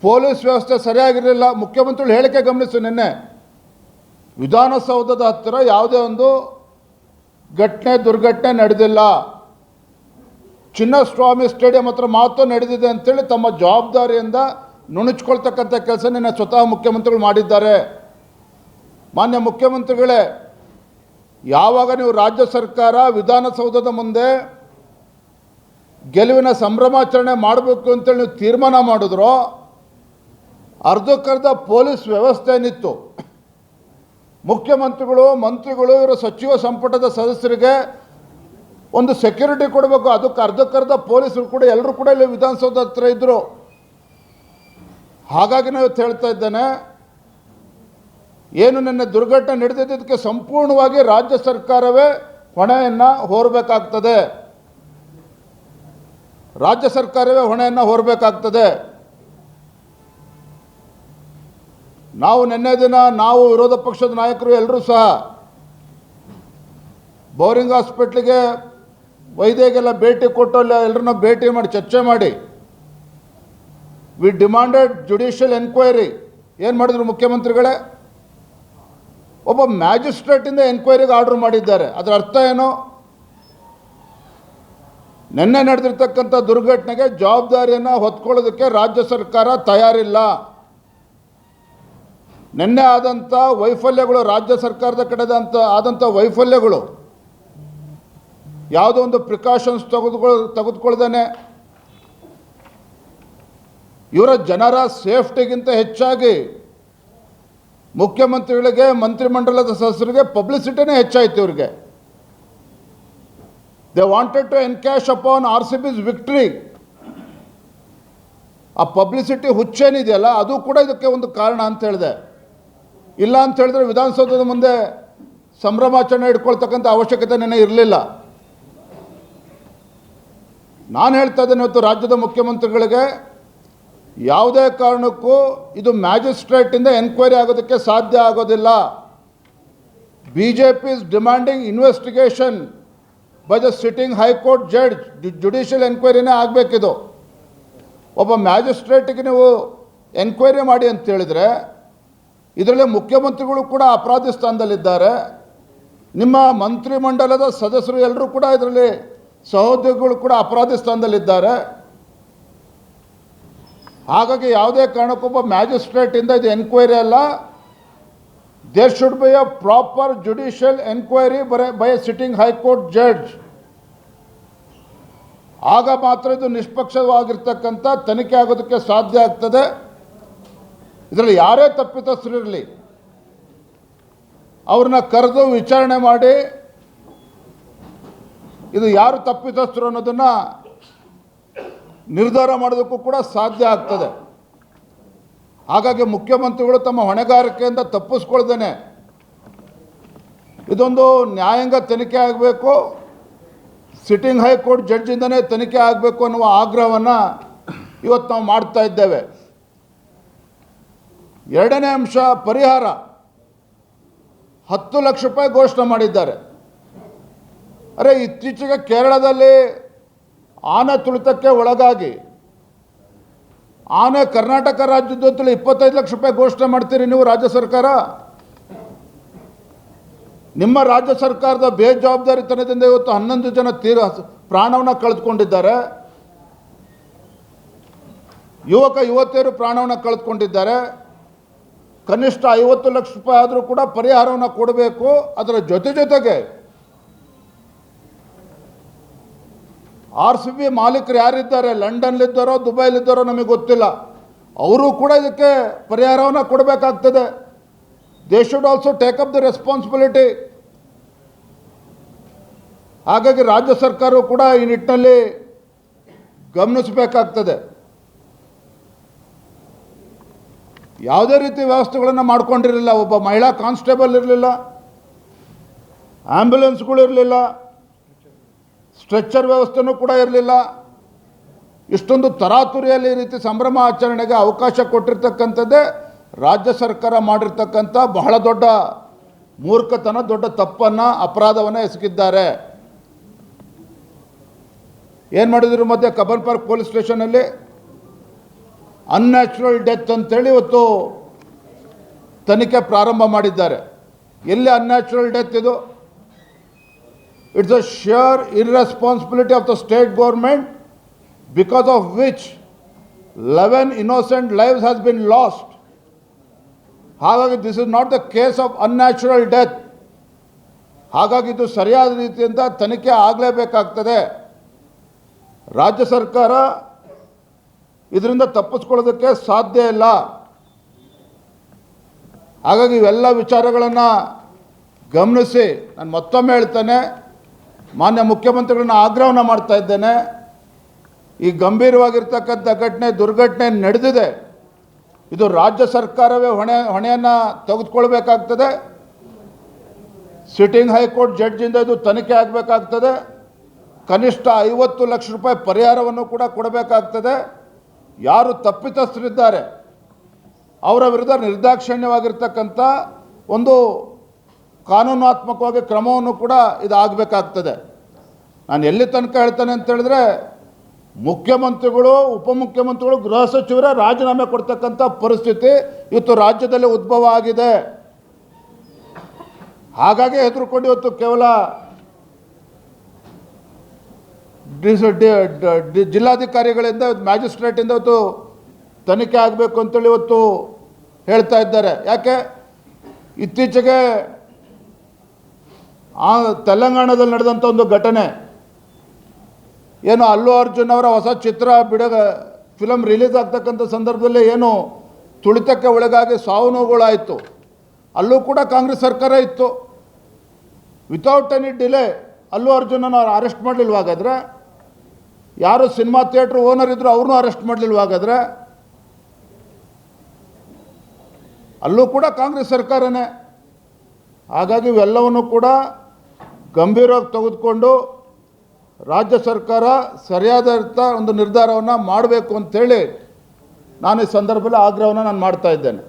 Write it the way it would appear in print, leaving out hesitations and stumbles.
Police ವ್ಯವಸ್ಥೆ ಸರಿಯಾಗಿರಲಿಲ್ಲ. ಮುಖ್ಯಮಂತ್ರಿಗಳು ಹೇಳಿಕೆ ಗಮನಿಸು, ನಿನ್ನೆ ವಿಧಾನಸೌಧದ ಹತ್ತಿರ ಯಾವುದೇ ಒಂದು ದುರ್ಘಟನೆ ನಡೆದಿಲ್ಲ, ಚಿನ್ನಸ್ವಾಮಿ ಸ್ಟೇಡಿಯಂ ಹತ್ರ ಮಾತ್ರ ನಡೆದಿದೆ ಅಂತೇಳಿ ತಮ್ಮ ಜವಾಬ್ದಾರಿಯಿಂದ ನುಣುಚ್ಕೊಳ್ತಕ್ಕಂಥ ಕೆಲಸ ನಿನ್ನೆ ಸ್ವತಃ ಮುಖ್ಯಮಂತ್ರಿಗಳು ಮಾಡಿದ್ದಾರೆ. ಮಾನ್ಯ ಮುಖ್ಯಮಂತ್ರಿಗಳೇ, ಯಾವಾಗ ನೀವು ರಾಜ್ಯ ಸರ್ಕಾರ ವಿಧಾನಸೌಧದ ಮುಂದೆ ಗೆಲುವಿನ ಸಂಭ್ರಮಾಚರಣೆ ಮಾಡಬೇಕು ಅಂತೇಳಿ ನೀವು ತೀರ್ಮಾನ ಮಾಡಿದ್ರೋ, ಅರ್ಧಕ್ಕರ್ಧ ಪೊಲೀಸ್ ವ್ಯವಸ್ಥೆ ಏನಿತ್ತು, ಮುಖ್ಯಮಂತ್ರಿಗಳು, ಮಂತ್ರಿಗಳು, ಇವರು ಸಚಿವ ಸಂಪುಟದ ಸದಸ್ಯರಿಗೆ ಒಂದು ಸೆಕ್ಯೂರಿಟಿ ಕೊಡಬೇಕು, ಅದಕ್ಕೆ ಅರ್ಧಕ್ಕರ್ಧ ಪೊಲೀಸರು ಕೂಡ ಎಲ್ಲರೂ ಕೂಡ ಇಲ್ಲಿ ವಿಧಾನಸೌಧ ಹತ್ರ ಇದ್ದರು. ಹಾಗಾಗಿ ನಾವು ಹೇಳ್ತಾ ಇದ್ದೇನೆ, ಏನು ನಿನ್ನೆ ದುರ್ಘಟನೆ ನಡೆದಿದ್ದಕ್ಕೆ ಸಂಪೂರ್ಣವಾಗಿ ರಾಜ್ಯ ಸರ್ಕಾರವೇ ಹೊಣೆಯನ್ನು ಹೊರಬೇಕಾಗ್ತದೆ. ರಾಜ್ಯ ಸರ್ಕಾರವೇ ಹೊಣೆಯನ್ನು ಹೊರಬೇಕಾಗ್ತದೆ. ನಾವು ನಿನ್ನೆ ದಿನ ನಾವು ವಿರೋಧ ಪಕ್ಷದ ನಾಯಕರು ಎಲ್ಲರೂ ಸಹ ಬೋರಿಂಗ್ ಹಾಸ್ಪಿಟ್ಲಿಗೆ ವೈದ್ಯರಿಗೆಲ್ಲ ಭೇಟಿ ಕೊಟ್ಟು ಅಲ್ಲಿ ಎಲ್ಲರನ್ನ ಭೇಟಿ ಮಾಡಿ ಚರ್ಚೆ ಮಾಡಿ ವಿ ಡಿಮಾಂಡೆಡ್ ಜುಡಿಷಿಯಲ್ ಎನ್ಕ್ವೈರಿ. ಏನು ಮಾಡಿದ್ರು ಮುಖ್ಯಮಂತ್ರಿಗಳೇ? ಒಬ್ಬ ಮ್ಯಾಜಿಸ್ಟ್ರೇಟಿಂದ ಎನ್ಕ್ವೈರಿಗೆ ಆರ್ಡರ್ ಮಾಡಿದ್ದಾರೆ. ಅದರ ಅರ್ಥ ಏನು? ನಿನ್ನೆ ನಡೆದಿರ್ತಕ್ಕಂಥ ದುರ್ಘಟನೆಗೆ ಜವಾಬ್ದಾರಿಯನ್ನು ಹೊತ್ಕೊಳ್ಳೋದಕ್ಕೆ ರಾಜ್ಯ ಸರ್ಕಾರ ತಯಾರಿಲ್ಲ. ನಿನ್ನೆ ಆದಂಥ ವೈಫಲ್ಯಗಳು, ರಾಜ್ಯ ಸರ್ಕಾರದ ಕಡೆದಂಥ ಆದಂಥ ವೈಫಲ್ಯಗಳು, ಯಾವುದೋ ಒಂದು ಪ್ರಿಕಾಷನ್ಸ್ ತೆಗೆದುಕೊಳ್ಳದೇನೆ ಇವರ ಜನರ ಸೇಫ್ಟಿಗಿಂತ ಹೆಚ್ಚಾಗಿ ಮುಖ್ಯಮಂತ್ರಿಗಳಿಗೆ, ಮಂತ್ರಿಮಂಡಲದ ಸದಸ್ಯರಿಗೆ ಪಬ್ಲಿಸಿಟಿನೇ ಹೆಚ್ಚಾಯಿತು. ಇವರಿಗೆ they wanted to encash upon RCB's victory. ಆ ಪಬ್ಲಿಸಿಟಿ ಹುಚ್ಚೇನಿದೆಯಲ್ಲ, ಅದು ಕೂಡ ಇದಕ್ಕೆ ಒಂದು ಕಾರಣ ಅಂತ ಹೇಳಿದೆ. ಇಲ್ಲ ಅಂತ ಹೇಳಿದ್ರೆ ವಿಧಾನಸೌಧದ ಮುಂದೆ ಸಂಭ್ರಮಾಚರಣೆ ಇಟ್ಕೊಳ್ತಕ್ಕಂಥ ಅವಶ್ಯಕತೆ ನೆನೆ ಇರಲಿಲ್ಲ. ನಾನು ಹೇಳ್ತಾ ಇದ್ದೇನೆ ಇವತ್ತು ರಾಜ್ಯದ ಮುಖ್ಯಮಂತ್ರಿಗಳಿಗೆ, ಯಾವುದೇ ಕಾರಣಕ್ಕೂ ಇದು ಮ್ಯಾಜಿಸ್ಟ್ರೇಟಿಂದ ಎನ್ಕ್ವೈರಿ ಆಗೋದಕ್ಕೆ ಸಾಧ್ಯ ಆಗೋದಿಲ್ಲ. BJP is demanding investigation by the sitting high court judge. Judicial ಎನ್ಕ್ವೈರಿನೇ ಆಗಬೇಕಿದು. ಒಬ್ಬ ಮ್ಯಾಜಿಸ್ಟ್ರೇಟಿಗೆ ನೀವು ಎನ್ಕ್ವೈರಿ ಮಾಡಿ ಅಂತ ಹೇಳಿದರೆ, ಇದರಲ್ಲಿ ಮುಖ್ಯಮಂತ್ರಿಗಳು ಕೂಡ ಅಪರಾಧಿ ಸ್ಥಾನದಲ್ಲಿದ್ದಾರೆ, ನಿಮ್ಮ ಮಂತ್ರಿಮಂಡಲದ ಸದಸ್ಯರು ಎಲ್ಲರೂ ಕೂಡ ಇದರಲ್ಲಿ ಸಹೋದ್ಯೋಗಿಗಳು ಕೂಡ ಅಪರಾಧಿ ಸ್ಥಾನದಲ್ಲಿದ್ದಾರೆ. ಹಾಗಾಗಿ ಯಾವುದೇ ಕಾರಣಕ್ಕೊಬ್ಬ ಮ್ಯಾಜಿಸ್ಟ್ರೇಟಿಂದ ಇದು ಎನ್ಕ್ವೈರಿ ಅಲ್ಲ. There should be a proper judicial enquiry by a sitting high court judge. ಆಗ ಮಾತ್ರ ಇದು ನಿಷ್ಪಕ್ಷವಾಗಿರ್ತಕ್ಕಂಥ ತನಿಖೆ ಆಗೋದಕ್ಕೆ ಸಾಧ್ಯ ಆಗ್ತದೆ. ಇದರಲ್ಲಿ ಯಾರೇ ತಪ್ಪಿತಸ್ಥರಿರಲಿ, ಅವ್ರನ್ನ ಕರೆದು ವಿಚಾರಣೆ ಮಾಡಿ ಇದು ಯಾರು ತಪ್ಪಿತಸ್ಥರು ಅನ್ನೋದನ್ನು ನಿರ್ಧಾರ ಮಾಡೋದಕ್ಕೂ ಕೂಡ ಸಾಧ್ಯ ಆಗ್ತದೆ. ಹಾಗಾಗಿ ಮುಖ್ಯಮಂತ್ರಿಗಳು ತಮ್ಮ ಹೊಣೆಗಾರಿಕೆಯಿಂದ ತಪ್ಪಿಸ್ಕೊಳ್ದೇನೆ ಇದೊಂದು ನ್ಯಾಯಾಂಗ ತನಿಖೆ ಆಗಬೇಕು, ಸಿಟ್ಟಿಂಗ್ ಹೈಕೋರ್ಟ್ ಜಡ್ಜಿಂದನೇ ತನಿಖೆ ಆಗಬೇಕು ಅನ್ನುವ ಆಗ್ರಹವನ್ನು ಇವತ್ತು ನಾವು ಮಾಡ್ತಾ ಇದ್ದೇವೆ. ಎರಡನೇ ಅಂಶ, ಪರಿಹಾರ 10 ಲಕ್ಷ ರೂಪಾಯಿ ಘೋಷಣೆ ಮಾಡಿದ್ದಾರೆ. ಅರೆ, ಇತ್ತೀಚೆಗೆ ಕೇರಳದಲ್ಲಿ ಆನೆ ತುಳಿತಕ್ಕೆ ಒಳಗಾಗಿ ಆನೆ ಕರ್ನಾಟಕ ರಾಜ್ಯದಲ್ಲಿ 25 ಲಕ್ಷ ರೂಪಾಯಿ ಘೋಷಣೆ ಮಾಡ್ತೀರಿ ನೀವು ರಾಜ್ಯ ಸರ್ಕಾರ. ನಿಮ್ಮ ರಾಜ್ಯ ಸರ್ಕಾರದ ಬೇಜವಾಬ್ದಾರಿತನದಿಂದ ಇವತ್ತು 11 ಜನ ಪ್ರಾಣವನ್ನು ಕಳೆದುಕೊಂಡಿದ್ದಾರೆ. ಯುವತಿಯರು ಪ್ರಾಣವನ್ನು ಕಳೆದುಕೊಂಡಿದ್ದಾರೆ. ಕನಿಷ್ಠ 50 ಲಕ್ಷ ರೂಪಾಯಿ ಆದರೂ ಕೂಡ ಪರಿಹಾರವನ್ನು ಕೊಡಬೇಕು. ಅದರ ಜೊತೆಗೆ RCB ಮಾಲೀಕರು ಯಾರಿದ್ದಾರೆ, ಲಂಡನ್ಲಿದ್ದಾರೋ ದುಬೈಲಿದ್ದಾರೋ ನಮಗೆ ಗೊತ್ತಿಲ್ಲ, ಅವರು ಕೂಡ ಇದಕ್ಕೆ ಪರಿಹಾರವನ್ನು ಕೊಡಬೇಕಾಗ್ತದೆ. They should also take up the responsibility. ಹಾಗಾಗಿ ರಾಜ್ಯ ಸರ್ಕಾರವು ಕೂಡ ಈ ನಿಟ್ಟಿನಲ್ಲಿ ಗಮನಿಸಬೇಕಾಗ್ತದೆ. ಯಾವುದೇ ರೀತಿ ವ್ಯವಸ್ಥೆಗಳನ್ನು ಮಾಡ್ಕೊಂಡಿರಲಿಲ್ಲ. ಒಬ್ಬ ಮಹಿಳಾ ಕಾನ್ಸ್ಟೇಬಲ್ ಇರಲಿಲ್ಲ, ಆ್ಯಂಬುಲೆನ್ಸ್ಗಳು ಇರಲಿಲ್ಲ, ಸ್ಟ್ರೆಚ್ಚರ್ ವ್ಯವಸ್ಥೆನೂ ಕೂಡ ಇರಲಿಲ್ಲ. ಇಷ್ಟೊಂದು ತರಾತುರಿಯಲ್ಲಿ ಈ ರೀತಿ ಸಂಭ್ರಮ ಆಚರಣೆಗೆ ಅವಕಾಶ ಕೊಟ್ಟಿರ್ತಕ್ಕಂಥದ್ದೇ ರಾಜ್ಯ ಸರ್ಕಾರ ಮಾಡಿರ್ತಕ್ಕಂಥ ಬಹಳ ದೊಡ್ಡ ಮೂರ್ಖತನ, ದೊಡ್ಡ ತಪ್ಪನ್ನು, ಅಪರಾಧವನ್ನು ಎಸಗಿದ್ದಾರೆ. ಏನು ಮಾಡಿದ್ರು ಮಧ್ಯೆ ಕಬ್ಬನ್ ಪಾರ್ಕ್ ಪೊಲೀಸ್ ಸ್ಟೇಷನಲ್ಲಿ ಅನ್ಯಾಚುರಲ್ ಡೆತ್ ಅಂತೇಳಿ ಇವತ್ತು ತನಿಖೆ ಪ್ರಾರಂಭ ಮಾಡಿದ್ದಾರೆ. ಎಲ್ಲಿ ಅನ್ಯಾಚುರಲ್ ಡೆತ್ ಇದು? It's a sure irresponsibility of the state government because of which 11 innocent lives has been lost. ಹಾಗಾಗಿ this is not the case of unnatural death. ಹಾಗಾಗಿ ಇದು ಸರಿಯಾದ ರೀತಿಯಿಂದ ತನಿಖೆ ಆಗಲೇಬೇಕಾಗ್ತದೆ. ರಾಜ್ಯ ಸರ್ಕಾರ ಇದರಿಂದ ತಪ್ಪಿಸ್ಕೊಳ್ಳೋದಕ್ಕೆ ಸಾಧ್ಯ ಇಲ್ಲ. ಹಾಗಾಗಿ ಇವೆಲ್ಲ ವಿಚಾರಗಳನ್ನು ಗಮನಿಸಿ ನಾನು ಮತ್ತೊಮ್ಮೆ ಹೇಳ್ತೇನೆ, ಮಾನ್ಯ ಮುಖ್ಯಮಂತ್ರಿಗಳನ್ನ ಆಗ್ರಹವನ್ನು ಮಾಡ್ತಾ ಇದ್ದೇನೆ. ಈ ಗಂಭೀರವಾಗಿರ್ತಕ್ಕಂಥ ದುರ್ಘಟನೆ ನಡೆದಿದೆ. ಇದು ರಾಜ್ಯ ಸರ್ಕಾರವೇ ಹೊಣೆಯನ್ನು ತೆಗೆದುಕೊಳ್ಬೇಕಾಗ್ತದೆ. ಸಿಟ್ಟಿಂಗ್ ಹೈಕೋರ್ಟ್ ಜಡ್ಜಿಂದ ಇದು ತನಿಖೆ ಆಗಬೇಕಾಗ್ತದೆ. ಕನಿಷ್ಠ 50 ಲಕ್ಷ ರೂಪಾಯಿ ಪರಿಹಾರವನ್ನು ಕೂಡ ಕೊಡಬೇಕಾಗ್ತದೆ. ಯಾರು ತಪ್ಪಿತಸ್ಥರಿದ್ದಾರೆ ಅವರ ವಿರುದ್ಧ ನಿರ್ದಾಕ್ಷಿಣ್ಯವಾಗಿರ್ತಕ್ಕಂಥ ಒಂದು ಕಾನೂನಾತ್ಮಕವಾಗಿ ಕ್ರಮವನ್ನು ಕೂಡ ಇದು ಆಗಬೇಕಾಗ್ತದೆ. ನಾನು ಎಲ್ಲಿ ತನಕ ಹೇಳ್ತೇನೆ ಅಂತ ಹೇಳಿದ್ರೆ, ಮುಖ್ಯಮಂತ್ರಿಗಳು, ಉಪಮುಖ್ಯಮಂತ್ರಿಗಳು, ಗೃಹ ಸಚಿವರೇ ರಾಜೀನಾಮೆ ಕೊಡ್ತಕ್ಕಂಥ ಪರಿಸ್ಥಿತಿ ಇವತ್ತು ರಾಜ್ಯದಲ್ಲಿ ಉದ್ಭವ ಆಗಿದೆ. ಹಾಗಾಗಿ ಹೆದರ್ಕೊಂಡು ಇವತ್ತು ಕೇವಲ ಜಿಲ್ಲಾಧಿಕಾರಿಗಳಿಂದ, ಮ್ಯಾಜಿಸ್ಟ್ರೇಟಿಂದ ಇವತ್ತು ತನಿಖೆ ಆಗಬೇಕು ಅಂತೇಳಿ ಇವತ್ತು ಹೇಳ್ತಾ ಇದ್ದಾರೆ. ಯಾಕೆ? ಇತ್ತೀಚೆಗೆ ತೆಲಂಗಾಣದಲ್ಲಿ ನಡೆದಂಥ ಒಂದು ಘಟನೆ ಏನು, ಅಲ್ಲು ಅರ್ಜುನ್ ಅವರ ಹೊಸ ಚಿತ್ರ ಫಿಲಮ್ ರಿಲೀಸ್ ಆಗ್ತಕ್ಕಂಥ ಸಂದರ್ಭದಲ್ಲಿ ಏನು ತುಳಿತಕ್ಕೆ ಒಳಗಾಗಿ ಸಾವು ನೋವುಗಳಾಯಿತು. ಅಲ್ಲೂ ಕೂಡ ಕಾಂಗ್ರೆಸ್ ಸರ್ಕಾರ ಇತ್ತು. ವಿತೌಟ್ ಎನಿ ಡಿಲೇ ಅಲ್ಲು ಅರ್ಜುನನ್ನು ಅರೆಸ್ಟ್ ಮಾಡಲಿಲ್ವಾಗಾದರೆ, ಯಾರು ಸಿನಿಮಾ ಥಿಯೇಟ್ರ್ ಓನರ್ ಇದ್ದರು ಅವ್ರನ್ನೂ ಅರೆಸ್ಟ್ ಮಾಡಲಿಲ್ವಾಗಾದರೆ, ಅಲ್ಲೂ ಕೂಡ ಕಾಂಗ್ರೆಸ್ ಸರ್ಕಾರನೇ. ಹಾಗಾಗಿ ಇವೆಲ್ಲವನ್ನು ಕೂಡ ಗಂಭೀರವಾಗಿ ತೆಗೆದುಕೊಂಡು ರಾಜ್ಯ ಸರ್ಕಾರ ಸರಿಯಾದ ಒಂದು ನಿರ್ಧಾರವನ್ನು ಮಾಡಬೇಕು ಅಂಥೇಳಿ ನಾನು ಈ ಸಂದರ್ಭದಲ್ಲಿ ಆಗ್ರಹವನ್ನು ಮಾಡ್ತಾ ಇದ್ದೇನೆ.